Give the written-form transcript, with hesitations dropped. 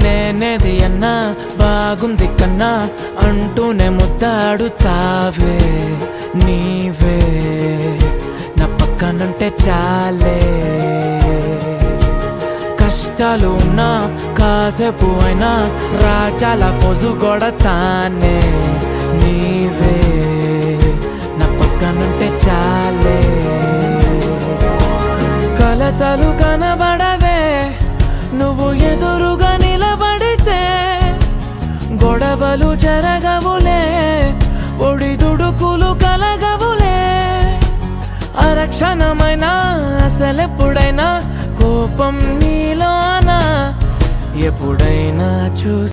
నేనేది అన్నా బాగుంది కన్నా అంటూనే ముద్దాడుతావే నీవే నా పక్కనుంటే చాలే కష్టాలు ఉన్నా కాసేపు అయినా రాజాల ఫోజు కొడతానే నీవే నా పక్కనుంటే చాలే కలతలు కనబడవే నువ్వు ఎదురుగా నిలబడితే గొడవలు జరగవులే ఒడిదుడుకులు కలగవులే అరక్షణమైనా అసలెప్పుడైనా కోపం నీలోనా ఎప్పుడైనా